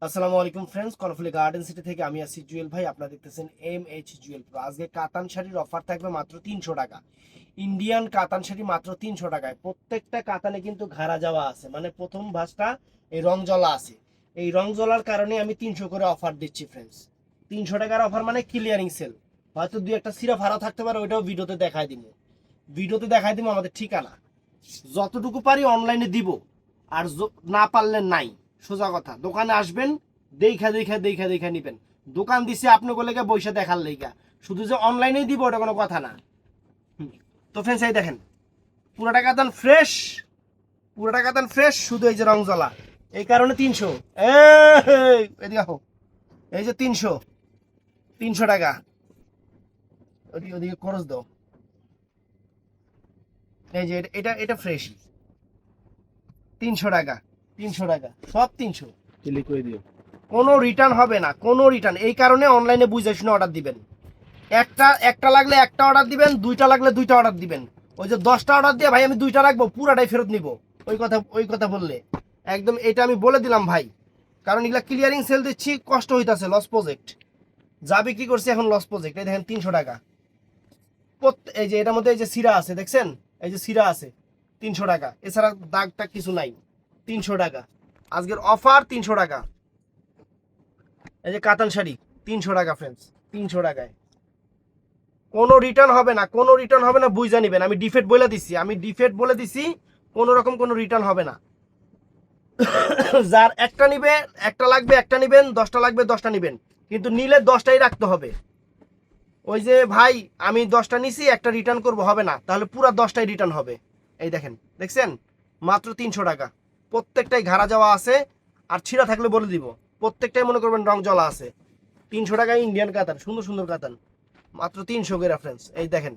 আসসালামু আলাইকুম friends, Karnaphuli garden city থেকে আমি আছি জুয়েল ভাই। আপনারা দেখতেছেন MH জুয়েল প্রো। আজকে কাতান শাড়ির অফার থাকবে মাত্র 300 টাকা। ইন্ডিয়ান কাতান শাড়ি মাত্র 300 টাকায়। প্রত্যেকটা কাতানে কিন্তু ঘাড়া যাওয়া আছে, মানে প্রথম ভাঁজটা এই রং জ্বলা আছে। এই রং জ্বলার কারণে আমি 300 করে অফার দিচ্ছি ফ্রেন্ডস। 300 টাকার অফার মানে ক্লিয়ারিং সেল। হয়তো দুই একটা সিরা ভাড়া থাকতে পারে, ওইটাও ভিডিওতে দেখাই দিব। আমাদের ঠিকানা যতটুকু পারি অনলাইনে দিব, আর না পারলে নাই। সোজা কথা, দোকানে আসবেন, দেখা দেখা দেখা দেখা নিবেন। দোকান দিছে আপনি বলে বইসা দেখার লেগা, শুধু যে অনলাইনেই দিব ওটা কোনো কথা না। তো ফ্রেন্ডস, এই দেখেন পুরাটা কাতান ফ্রেশ, পুরাটা কাতান ফ্রেশ, শুধু এই যে রং জ্বলা, এই কারণে 300। এদিকে দেখো, এই যে 300, 300 টাকা। ওদিকে ওদিকে খরচ দাও। এই যে এটা এটা ফ্রেশ, 300 টাকা, 300 টাকা, সব 300। ক্লিক করে দিও। কোনো রিটার্ন হবে না, কোনো রিটার্ন। এই কারণে অনলাইনে বুঝে শুনে অর্ডার দিবেন। একটা একটা লাগলে একটা অর্ডার দিবেন, দুইটা লাগলে দুইটা অর্ডার দিবেন। ওই যে 10টা অর্ডার দিয়ে ভাই আমি দুইটা রাখবো, পুরাটাই ফেরত নিব, ওই কথা বললে একদম এটা আমি বলে দিলাম ভাই। কারণ এগুলা ক্লিয়ারিং সেল দিচ্ছি, কষ্ট হইতাছে, লস প্রজেক্ট। যা বিক্রি করছি এখন লস প্রজেক্ট। এই দেখেন 300 টাকা। এই যে এটার মধ্যে এই যে সিরা আছে, দেখছেন? এই যে সিরা আছে, 300 টাকা। এছাড়া দাগ টাগ কিছু নাই, 300 টাকা। আজকের অফার 300 টাকা। এই যে কাতান শাড়ি 300 টাকা ফ্রেন্ডস, 300 টাকায়। কোনো রিটার্ন হবে না, কোনো রিটার্ন হবে না, বুঝা নিবেন। আমি ডিফেক্ট বলে দিছি, কোনো রকম কোনো রিটার্ন হবে না। যার একটা নিবে, একটা লাগবে একটা নিবেন, 10টা লাগবে 10টা নিবেন, কিন্তু নিলে 10টাই রাখতে হবে। ওই যে ভাই আমি 10টা নিছি, একটা রিটার্ন করব, হবে না, তাহলে পুরো 10টাই রিটার্ন হবে। এই দেখেন, দেখছেন? মাত্র 300 টাকা। প্রত্যেকটাই ঘাড়া যাওয়া আছে, আর ছিঁড়া থাকলে বলে দিব। প্রত্যেকটাই মনে করবেন রং জ্বলা আছে। 300 টাকায় ইন্ডিয়ান কাতান, সুন্দর সুন্দর কাতান, মাত্র 300 করে রেফারেন্স। এই দেখেন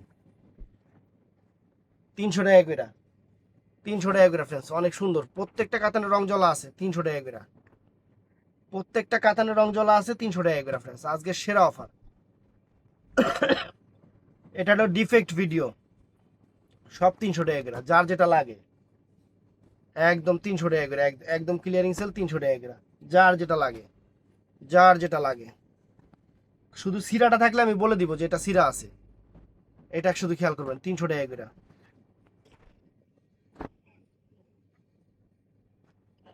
300 টাকা করে, 300 টাকা করে রেফারেন্স, অনেক সুন্দর। প্রত্যেকটা কাতানের রং জ্বলা আছে 300 টাকা করে। প্রত্যেকটা কাতানের রং জ্বলা আছে 300 টাকা করে রেফারেন্স। আজকে সেরা অফার। এটা হলো ডিফেক্ট ভিডিও, সব 300 টাকা করে, যার যেটা লাগে একদম 300 টাকা করে। একদম ক্লিয়ারিং সেল 300 টাকা করে, যার যেটা লাগে, যার যেটা লাগে। শুধু সিরাটা থাকলে আমি বলে দিব যে এটা সিরা আছে, এটা শুধু খেয়াল করবেন। 300 টাকা করে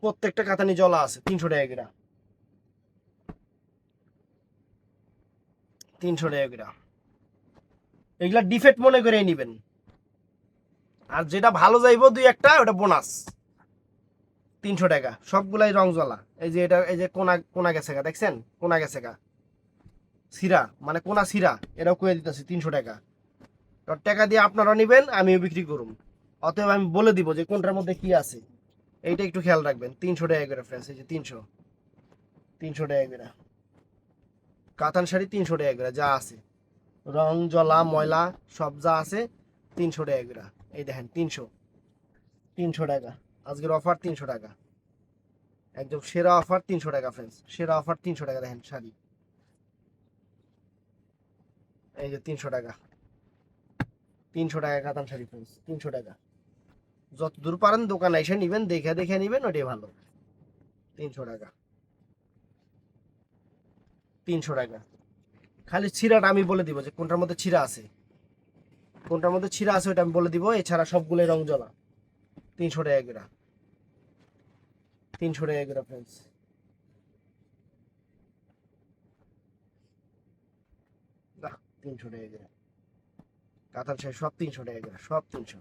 প্রত্যেকটা কাতানি জ্বলা আছে, 300 টাকা করে, 300 টাকা করে। এগুলা ডিফেক্ট মনে করে নিবেন, আর যেটা ভালো যাইবো দুই একটা, ওটা বোনাস। 300 টাকা সবগুলাই রং জ্বলা। এই যে এটা, এই যে কোনা কোনা গেছে গা, দেখছেন? কোনা গেছে গা, সিরা মানে কোনা সিরা, এটাও কয়ে দিতেছি 300 টাকা। টাকা দিয়ে আপনারা নিবেন, আমিও বিক্রি করুম। অতএব আমি বলে দিব যে কোনটার মধ্যে কি আছে, এইটা একটু খেয়াল রাখবেন। 300 টাকা করে ফ্রেন্ডস, এই যে 300, 300 টাকা করে কাতান শাড়ি, 300 টাকা করে যা আছে, রং জলা ময়লা সব যা আছে 300 টাকা করে। এই দেখেন 300, 300 টাকা। আজকের অফার 300 টাকা, একদম সেরা অফার 300 টাকা ফ্রেন্ডস, সেরা অফার 300 টাকা। দেখেন শাড়ি, এই যে 300 টাকা, 300 টাকা কাতান শাড়ি ফ্রেন্ডস, 300 টাকা। যত দূর পারেন দোকানে এসে নিবেন, দেখে দেখে নিবেন, ওটাই ভালো। 300 টাকা, 300 টাকা। খালি ছিঁড়াটা আমি বলে দিব যে কোনটার মধ্যে ছিঁড়া আছে, কোনটার মধ্যে ছিঁড়া আছে ওটা আমি বলে দিব। এছাড়া সবগুলোই রং জ্বলা। 300 টাকা করে, 300 টাকা করে ফ্রেন্ডস। 300 টাকা করে কাতান শাড়ি, সব 300 টাকা করে, সব 300।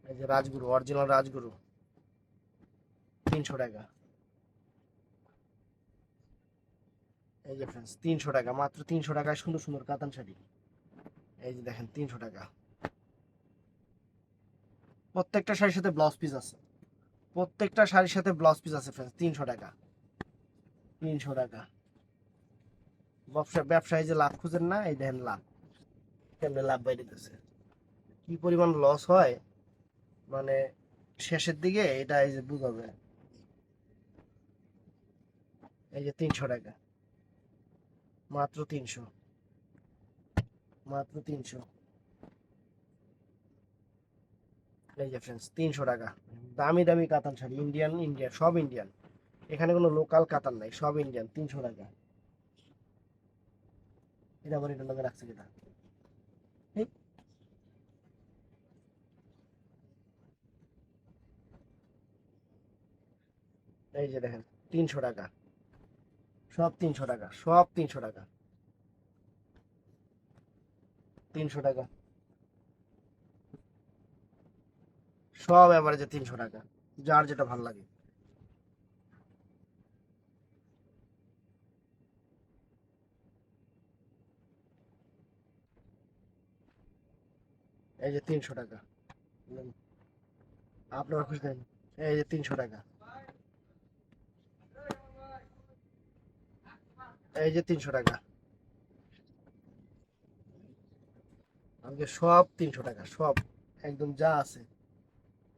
এই যে রাজগুরু, অরিজিনাল রাজগুরু, 300 টাকা। এই যে ফ্রেন্ডস 300 টাকা, মাত্র 300 টাকায় সুন্দর সুন্দর কাতান শাড়ি। এই যে দেখেন 300 টাকা। প্রত্যেকটা শাড়ির সাথে ব্লাউজ পিস আছে, প্রত্যেকটা শাড়ির সাথে ব্লাউজ পিস আছে ফ্রেন্ডস। 300 টাকা, 300 টাকা। ব্যবসায়ী যে লাভ খুঁজেন না, এই দেখেন লাভ কেমনে লাভ বাইরেতেছে, কি পরিমাণ লস হয় মানে শেষের দিকে, এটা এই যে বুঝাবে। এই যে 300 টাকা, মাত্র 300, মাত্র 300। এই যে ফ্রেন্ডস 300 টাকা। দামি দামি কাতান শাড়ি, ইন্ডিয়ান, সব ইন্ডিয়ান। এখানে কোনো লোকাল কাতান নাই, সব ইন্ডিয়ান। 300 টাকা। এটা আমার এটা নামে রাখছে যেটা, এই যে দেখেন 300 টাকা, সব 300 টাকা, সব 300 টাকা, 300 টাকা, সব এভারেজে 300 টাকা, যার যেটা ভালো লাগে। এই যে 300 টাকা, আপনারা খুশি দেন। এই যে 300 টাকা, এই যে 300 টাকা, আমাকে সব 300 টাকা, সব একদম যা আছে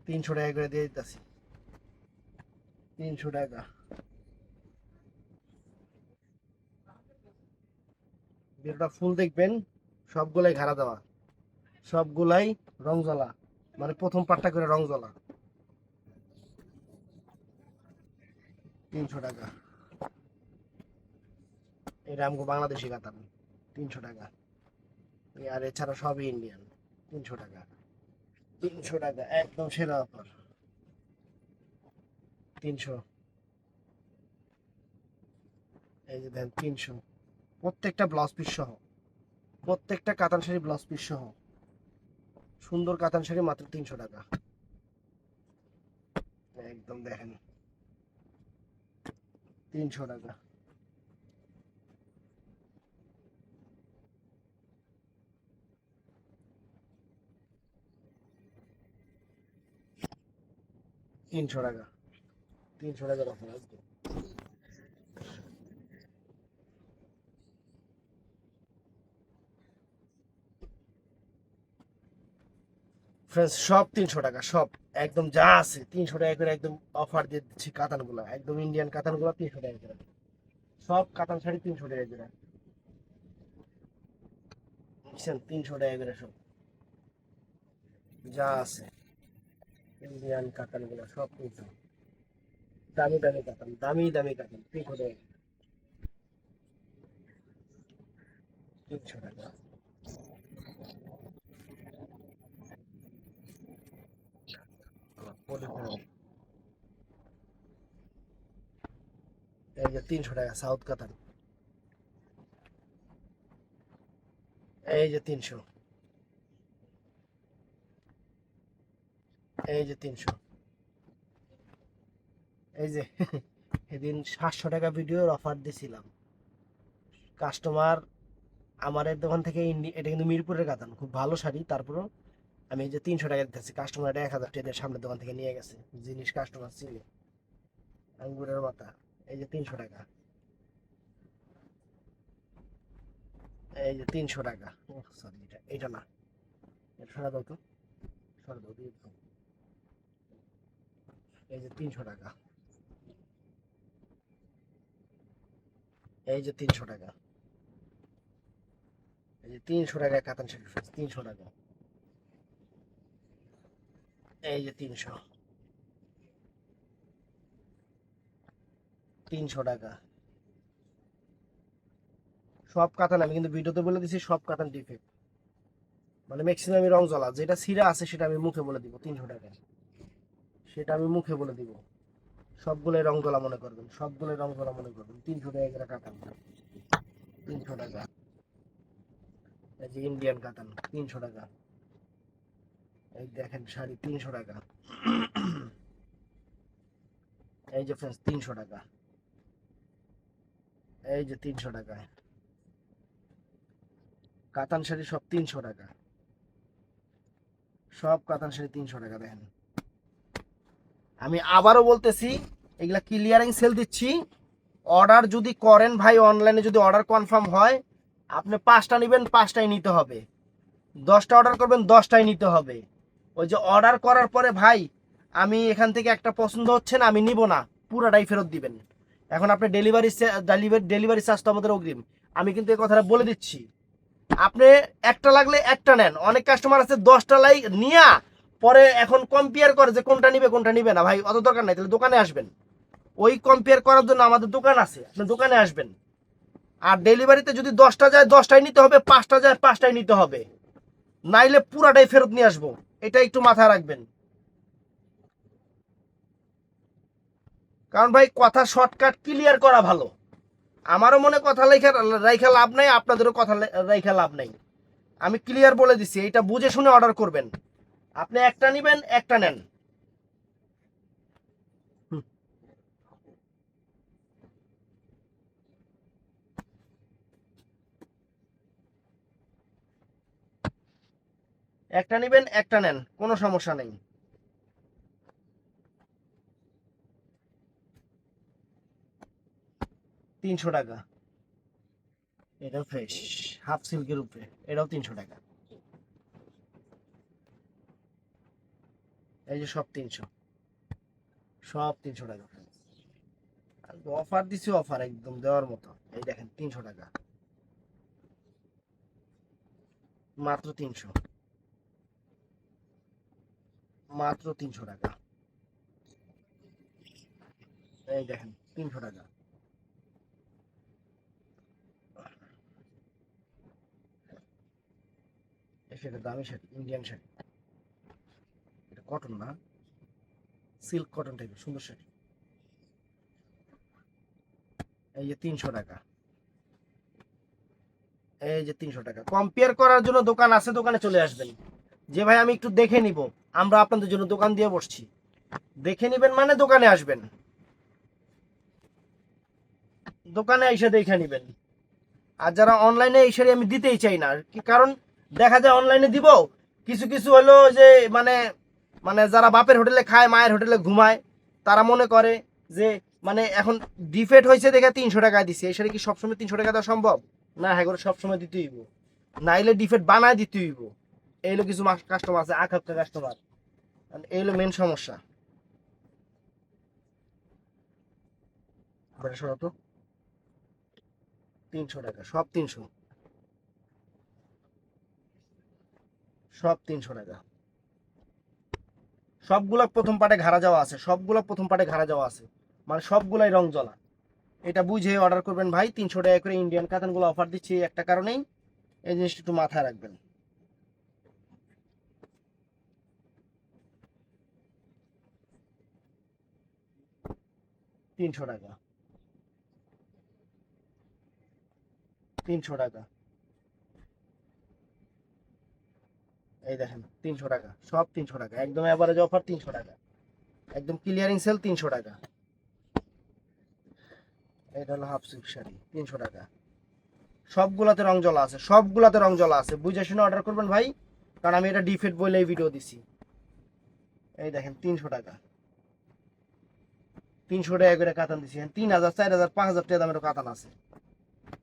300 টাকা করে দিয়ে দিতেছি। 300 টাকা। ভিডিওটা ফুল দেখবেন, সবগুলাই ঘাড়া দেওয়া, সবগুলাই রং জ্বলা, মানে প্রথম পাটটা করে রং জ্বলা। 300 টাকা, এটা আমাকে বাংলাদেশি কাতান। 300 টাকা। আর এছাড়া সবই ইন্ডিয়ান। 300 টাকা, 300 টাকা, একদম সেরা অফার। 300, এই যে দেন 300, প্রত্যেকটা ব্লাউজ পিস সহ, প্রত্যেকটা কাতান শাড়ি ব্লাউজ পিস সহ, সুন্দর কাতান শাড়ি মাত্র 300 টাকা। একদম দেখেন 300 টাকা, 300 টাকা, 300 টাকার অফার আসবে। ফ্রেন্ডস সব 300 টাকা, সব একদম যা আছে 300 টাকা করে একদম অফার দিয়ে দিচ্ছি। কাতানগুলো একদম ইন্ডিয়ান কাতানগুলো 300 টাকা করে, সব কাতান শাড়ি 300 টাকা করে, বুঝছেন? 300 টাকা করে সব যা আছে ইন্ডিয়ান কাতানগুলো সব 300। দামি দামি কাতান, দামি দামি কাতান 300 টাকা, 300 টাকা। এই যে 300 টাকা সাউথ কাতান, এই যে 300, এই যে 300, এই যে এদিন 700 টাকা ভিডিওর অফার দিছিলাম, কাস্টমার আমার এই দোকান থেকে এটা কিন্তু মিরপুরের কাতান, খুব ভালো শাড়ি, তারপরও আমি এই যে 300 টাকা দিতেছি। কাস্টমার এটা 1000 টাকা সামনের দোকান থেকে নিয়ে গেছে, জিনিস কাস্টমার চিনে, আঙ্গুরের মাথা। এই যে 300 টাকা, এই যে 300 টাকা, সরি এটা এটা না, এটা সরা দাও তো, সরা দাও দিয়ে দাও। এই যে 300 টাকা, এই যে 300 টাকা, এই যে 300 টাকা কাতান শাড়ি, 300 টাকা, এই যে 300, 300 টাকা, সব কাতান। আমি কিন্তু ভিডিওতে বলে দিছি সব কাতান ডিফেক্ট, মানে ম্যাক্সিমাম রং জ্বলা, যেটা সিরা আছে সেটা আমি মুখে বলে দিব 300 টাকা, সেটা আমি মুখে বলে দিব। সবগুলোই রং জ্বলা মনে করবেন, সবগুলোই রং জ্বলা মনে করবেন। 300 টাকা করে কাতান, 300 টাকা। এই যে ইন্ডিয়ান কাতান 300 টাকা, এই দেখেন শাড়ি 300 টাকা, এই যে ফ্রেন্ডস 300 টাকা, এই যে 300 টাকা, কাতান শাড়ি সব 300 টাকা, সব কাতান শাড়ি 300 টাকা। দেখেন আমি আবারও বলতেছি, এগুলা ক্লিয়ারিং সেল দিচ্ছি। অর্ডার যদি করেন ভাই, অনলাইনে যদি অর্ডার কনফার্ম হয়, আপনি 5টা নেবেন, 5টাই নিতে হবে। 10টা অর্ডার করবেন, 10টাই নিতে হবে। ওই যে অর্ডার করার পরে ভাই আমি এখান থেকে একটা পছন্দ হচ্ছে না, আমি নিব না, পুরাটাই ফেরত দিবেন। এখন আপনি ডেলিভারি চার্জ তো আমাদের অগ্রিম, আমি কিন্তু এই কথাটা বলে দিচ্ছি। আপনি একটা লাগলে একটা নেন, অনেক কাস্টমার আছে 10টা লাই নিয়া পরে এখন কম্পেয়ার করে যে কোনটা নিবে কোনটা নিবে না। ভাই অত দরকার নাই, তাহলে দোকানে আসবেন, ওই কম্পেয়ার করার জন্য আমাদের দোকান আছে, আপনি দোকানে আসবেন। আর ডেলিভারিতে যদি 10টা যায় 10টাই নিতে হবে, 5টা যায় 5টাই নিতে হবে, নাইলে পুরাটাই ফেরত নিয়ে আসবো। এটা একটু মাথায় রাখবেন। কারণ ভাই কথা শর্টকাট ক্লিয়ার করা ভালো। আমারও মনে কথা রাইখা লাভ নাই, আপনাদেরও কথা রাইখা লাভ নাই। আমি ক্লিয়ার বলে দিচ্ছি, এটা বুঝে শুনে অর্ডার করবেন। আপনি একটা নিবেন, একটা নেন। একটা নিবেন, একটা নেন, কোনো সমস্যা নেই। $300। এটাও ফ্রেশ, হাফ সিল্কের উপরে, এটাও $300। এই যে সব 300, সব $300। অফার দিছি, অফার একদম দেওয়ার মতো। এই দেখেন $300, মাত্র 300, মাত্র $300। এই দেখেন $300। সেটা দামি শাড়ি, ইন্ডিয়ান শাড়ি, এটা কটন না, সিল্ক কটন টাইপের সুন্দর শাড়ি। এই যে $300, এই যে $300। কম্পেয়ার করার জন্য দোকান আছে, দোকানে চলে আসবেন। যে ভাই আমি একটু দেখে নিব, আমরা আপনাদের জন্য দোকান দিয়ে বসছি। দেখে নিবেন মানে দোকানে আসবেন, দোকানে এসে দেখে নিবেন। আর যারা অনলাইনে এই শাড়ি আমি দিতেই চাই না, কি কারণ দেখা যায় অনলাইনে দিব, কিছু কিছু হলো যে মানে মানে যারা বাপের হোটেলে খায়, মায়ের হোটেলে ঘুমায়, তারা মনে করে যে মানে এখন ডিফেক্ট হয়েছে দেখে $300 দিচ্ছে। এই শাড়ি কি সবসময় $300 দেওয়া সম্ভব? না, হ্যাঁ করে সবসময় দিতে হইব, নাইলে ডিফেক্ট বানায় দিতে হইব। এইগুলো কিছু কাস্টমার আছে, আখাপ্পা কাস্টমার, এইগুলো মেন সমস্যা। তো $300, সব 300, সব $300। সবগুলা প্রথম পাটে ঘাড়া যাওয়া আছে, সবগুলা প্রথম পাটে ঘাড়া যাওয়া আছে, মানে সবগুলাই রং জ্বলা। এটা বুঝে অর্ডার করবেন ভাই। $300 করে ইন্ডিয়ান কাতানগুলো অফার দিচ্ছি একটা কারণেই, এই জিনিসটা একটু মাথায় রাখবেন। $300, $300। এই দেখেন $300, সব $300, একদম অ্যাভারেজ অফার $300, একদম ক্লিয়ারিং সেল $300। এটা হলো হাফ সিল্ক শাড়ি $300। সবগুলাতে রং জ্বলা আছে, সবগুলাতে রং জ্বলা আছে, বুঝে শুনে অর্ডার করবেন ভাই, কারণ আমি এটা ডিফেক্ট বলে এই ভিডিও দিছি। এই দেখেন $300, $300 করে কাতান দিছি। 3000, 4000, 5000 টাকা দামের কাতান আছে।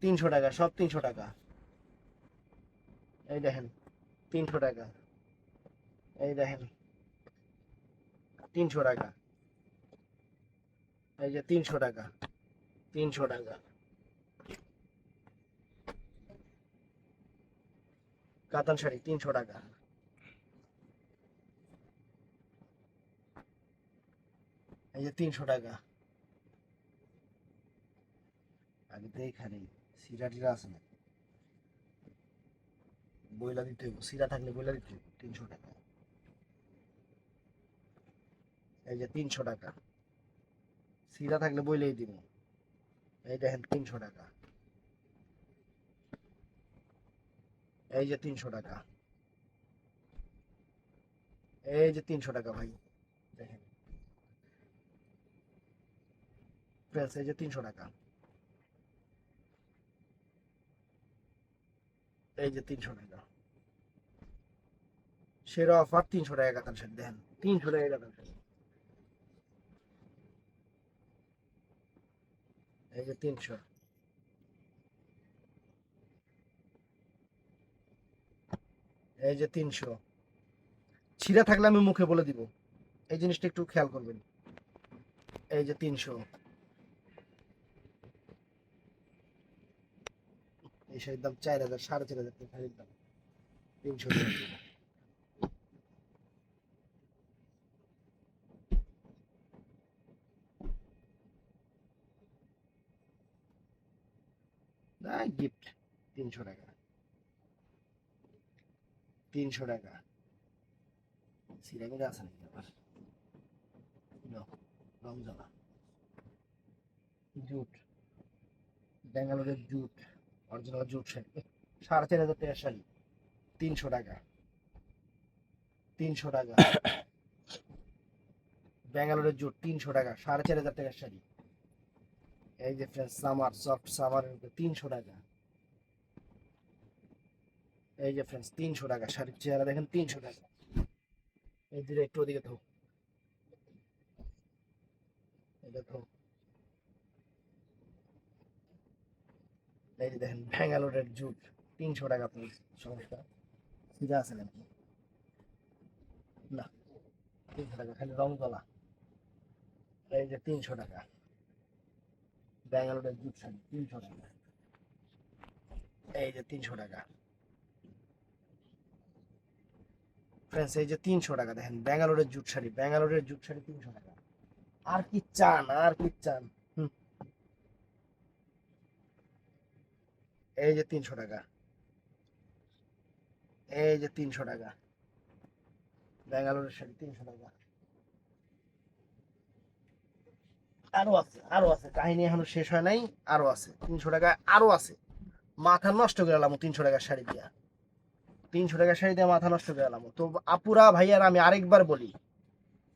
$300, সব $300। এই দেখেন $300, এই দেখেন $300, এই যে $300, $300 কাতান শাড়ি $300। এই যে $300। আগে তো এইখানে সিরা টিরা আছে না, বইলা দিতে হইব, সিরা থাকলে বইলা দিতে হইব। $300, এই যে $300, সিরা থাকলে বইলেই দিব। এই দেখেন $300, এই যে $300, এই যে $300 ভাই, দেখেন প্রেস, এই যে $300, এই যে $300। সেরা অফার $300 কাতান শাড়ি, দেখেন $300 কাতান শাড়ি, এই যে 300, এই যে 300। ছিঁড়া থাকলে আমি মুখে বলে দিব, এই জিনিসটা একটু খেয়াল করবেন। এই যে 300, এই শাড়ির দাম 4000, 4500 টাকা শাড়ির দাম, 300 টাকা। গিফট 300 টাকা, 300 টাকা। সিরামিক আছে নাকি আবার? রমজানা জুট, ব্যাঙ্গালোরের জুট, অরিজিনাল জুট শাড়ি, 4500 টাকার শাড়ি, 300 টাকা, 300 টাকা। ব্যাঙ্গালোরের জুট 300 টাকা, 4500 টাকার শাড়ি। এই যে ফ্রেন্ডস সামার, সফট সামার 300 টাকা। এই যে ফ্রেন্ডস 300 টাকা শাড়ির চেহারা দেখেন, 300 টাকা। এই দিকে একটু ওদিকে থাক, এটা থাক। এই যে দেখেন ব্যাঙ্গালোরের জুট 300 টাকা। আপনার সমস্যা সিধা আছে নাকি? না, 300 টাকা খালি রং তোলা। এই যে 300 টাকা ব্যাঙ্গালোরের জুট শাড়ি, 300 টাকা। এই যে 300 টাকা ফ্রেন্ডস, এই যে 300 টাকা দেখেন ব্যাঙ্গালোরের জুট শাড়ি, ব্যাঙ্গালোরের জুট শাড়ি 300 টাকা। আর কি চান, আর কি চান? এই যে 300 টাকা, এই যে 300 টাকা ব্যাঙ্গালোরের শাড়ি, 300 টাকা। আরো আছে, আরো আছে, কাহিনী এখনো শেষ হয় নাই, আরো আছে 300 টাকা, আরো আছে। মাথা নষ্ট করে এলাম 300 টাকার শাড়ি দিয়া, 300 টাকার শাড়ি দিয়ে মাথা নষ্ট করে এলাম। তো আপুরা ভাইয়ার আমি আরেকবার বলি,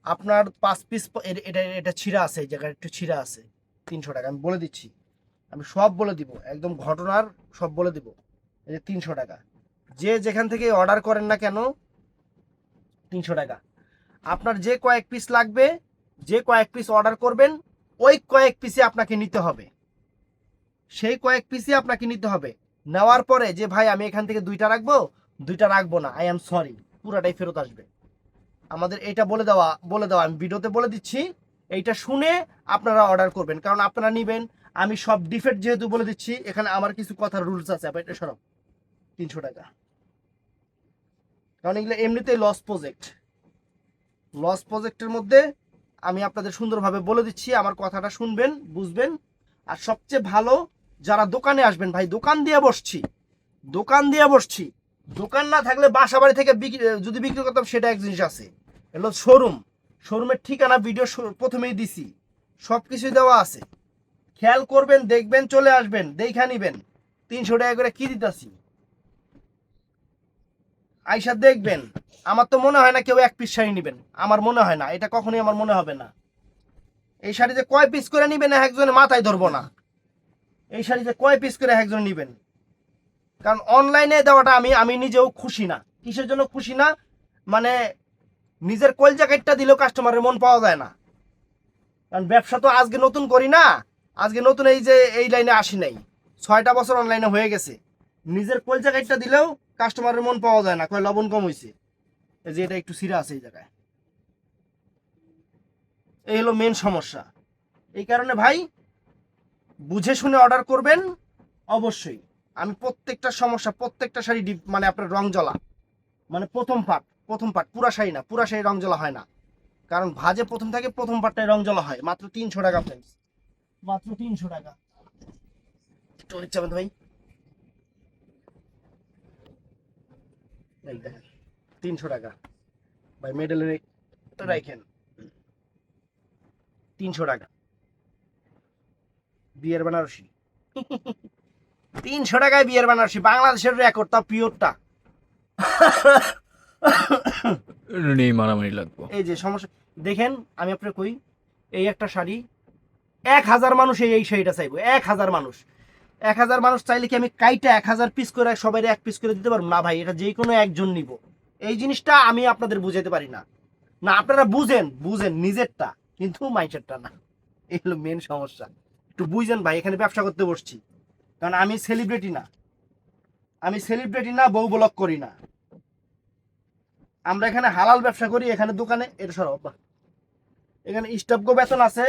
আপনার 5 পিস এটা এটা ছিঁড়া আছে, এই জায়গায় একটু ছিঁড়া আছে, 300 টাকা। আমি বলে দিচ্ছি, আমি সব বলে দিব, একদম ঘটনার সব বলে দিব। এই যে 300 টাকা, যে যেখান থেকে অর্ডার করেন না কেন 300 টাকা। আপনার যে কয়েক পিস লাগবে, যে কয়েক পিস অর্ডার করবেন, ওই কয়েক পিসে আপনাকে নিতে হবে, সেই কয়েক পিসই আপনাকে নিতে হবে। নেওয়ার পরে যে ভাই আমি এখান থেকে 2টা রাখবো, 2টা রাখবো না, আই এম সরি, পুরাটাই ফেরত আসবে। আমাদের এটা বলে দেওয়া আমি ভিডিওতে বলে দিচ্ছি। এইটা শুনে আপনারা অর্ডার করবেন, কারণ আপনারা নিবেন। আমি সব ডিফেক্ট যেহেতু বলে দিচ্ছি, এখানে আমার কিছু কথার রুলস আছে। এটা সরব 300 টাকা, কারণ এগুলো এমনিতেই লস প্রজেক্ট। লস প্রজেক্টের মধ্যে আমি আপনাদের সুন্দরভাবে বলে দিচ্ছি, আমার কথাটা শুনবেন, বুঝবেন। আর সবচেয়ে ভালো যারা দোকানে আসবেন, ভাই দোকান দিয়ে বসছি, দোকান দিয়ে বসছি, দোকান না থাকলে বাসা বাড়ি থেকে যদি বিক্রি করতাম সেটা এক জিনিস আছে। এগুলো শোরুম, শোরুমের ঠিকানা ভিডিও প্রথমেই দিছি, সব কিছুই দেওয়া আছে। খেয়াল করবেন, দেখবেন, চলে আসবেন, দেখা নিবেন। 300 টাকা করে কি দিতেছি, আইসা দেখবেন। আমার তো মনে হয় না কেউ 1 পিস শাড়ি নেবেন, আমার মনে হয় না, এটা কখনোই আমার মনে হবে না। এই শাড়িতে কয় পিস করে নিবেন একজনে মাথায় ধরবো না, এই শাড়িতে কয় পিস করে একজন নিবেন। কারণ অনলাইনে দেওয়াটা আমি নিজেও খুশি না। কিসের জন্য খুশি না, মানে নিজের কলজা কাটটা দিলেও কাস্টমারের মন পাওয়া যায় না। কারণ ব্যবসা তো আজকে নতুন করি না, আজকে নতুন এই যে এই লাইনে আসি নাই, 6টা বছর অনলাইনে হয়ে গেছে। নিজের কলজা কাটটা দিলেও কাস্টমারের মন পাওয়া যায় না, কয় লবণ কম হয়েছে, এই যে এটা একটু সিরা আছে এই জায়গায়। এই হলো মেন সমস্যা। এই কারণে ভাই বুঝে শুনে অর্ডার করবেন অবশ্যই। আমি প্রত্যেকটা সমস্যা, প্রত্যেকটা শাড়ি মানে আপনার রং জ্বলা, মানে প্রথম পার্ট পুরা শাড়ি না, পুরা শাড়ি রং জ্বলা হয় না। কারণ ভাজে প্রথম থেকে প্রথম পার্টটাই রং জ্বলা হয়। মাত্র 300 টাকা ফ্রেন্ডস, মাত্র 300 টাকা। একটু ইচ্ছা ভাই, এই দেখেন 300 টাকা ভাই, মেডেলের রাখেন 300 টাকা। বিয়ের বেনারসি 300 টাকায় বিয়ের বেনারসি, বাংলাদেশের রেকর্ড, তা পিওরটা। নেই, মারামারি লাগবো। এই যে সমস্যা দেখেন, আমি আপনার কই, এই একটা শাড়ি 1000 মানুষ এই শাড়িটা চাইবো, 1000 মানুষ, 1000 মানুষ চাইলে কি আমি কাইটা 1000 পিস করে সবাই 1 পিস করে দিতে পারবো না ভাই? এটা যে কোনো একজন নিব, এই জিনিসটা আমি আপনাদের বুঝাতে পারি না। না আপনারা বুঝেন, বুঝেন নিজেরটা, কিন্তু মাইন্ডসেটটা না। এই হলো মেন সমস্যা। একটু বুঝেন ভাই, এখানে ব্যবসা করতে বসছি, কারণ আমি সেলিব্রিটি না, আমি সেলিব্রিটি না, বউ ব্লক করি না। আমরা এখানে হালাল ব্যবসা করি। এখানে দোকানে এটা সরব, এখানে স্টাফগো বেতন আছে,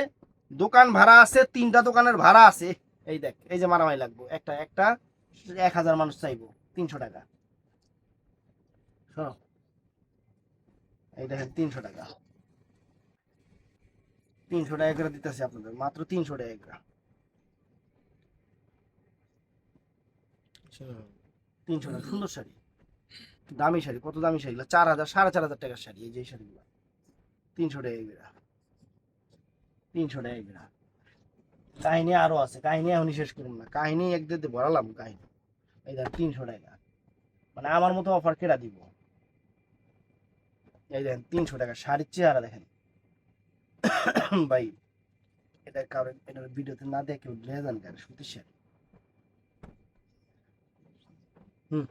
দোকান ভাড়া আছে, 3টা দোকানের ভাড়া আছে। এই দেখ, এই যে মারামারি লাগবো, একটা একটা 1000 মানুষ চাইবো 300 টাকা। শোনো, এই দেখেন 300 টাকা, 300 টাকা করে দিতেছি আপনাদের, মাত্র 300 টাকা করে। 300 টাকা, সুন্দর শাড়ি, দামি শাড়ি। কত দামি শাড়ি? 4000 4500 টাকার শাড়ি। এই যে এই শাড়িগুলো 300 টাকা এগুলা, 300 টাকা এগুলা। কাহিনী আরো আছে, কাহিনী এখনই শেষ করুন না, কাহিনী এক দিয়ে বলালাম কাহিনী। এই দেখ 300 টাকা, মানে আমার মতো অফার কেটা দিব? এই দেখেন 300 টাকা শাড়ির চেহারা দেখেন ভাই। এটা কারণ এটা ভিডিওতে না দেখে কেউ লেজান কেন? সুতির শাড়ি। হুম,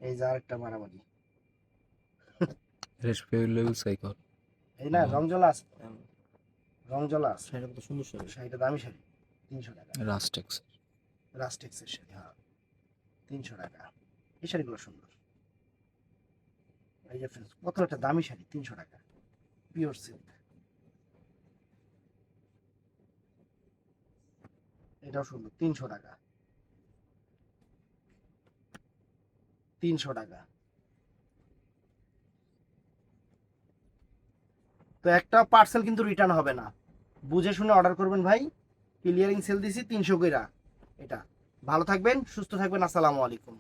এই যে আরেকটা মারামারি। Respectable cycle. এই না রংজলা আছে, রংজলা আছে। শাড়িটা কত সুন্দর শাড়ি। শাড়িটা দামি শাড়ি, 300 টাকা। রাস্টেক্স। রাস্টেক্সের শাড়ি, হ্যাঁ 300 টাকা। এই শাড়িগুলো সুন্দর। এই যে friends, কত একটা দামি শাড়ি, 300 টাকা, পিওর সিল্ক। এটাও সুন্দর, 300 টাকা, 300 টাকা। তো একটা পার্সেল কিন্তু রিটার্ন হবে না, বুঝে শুনে অর্ডার করবেন ভাই। ক্লিয়ারিং সেল দিছি 300 কইরা। এটা ভালো থাকবেন, সুস্থ থাকবেন, আসসালামু আলাইকুম।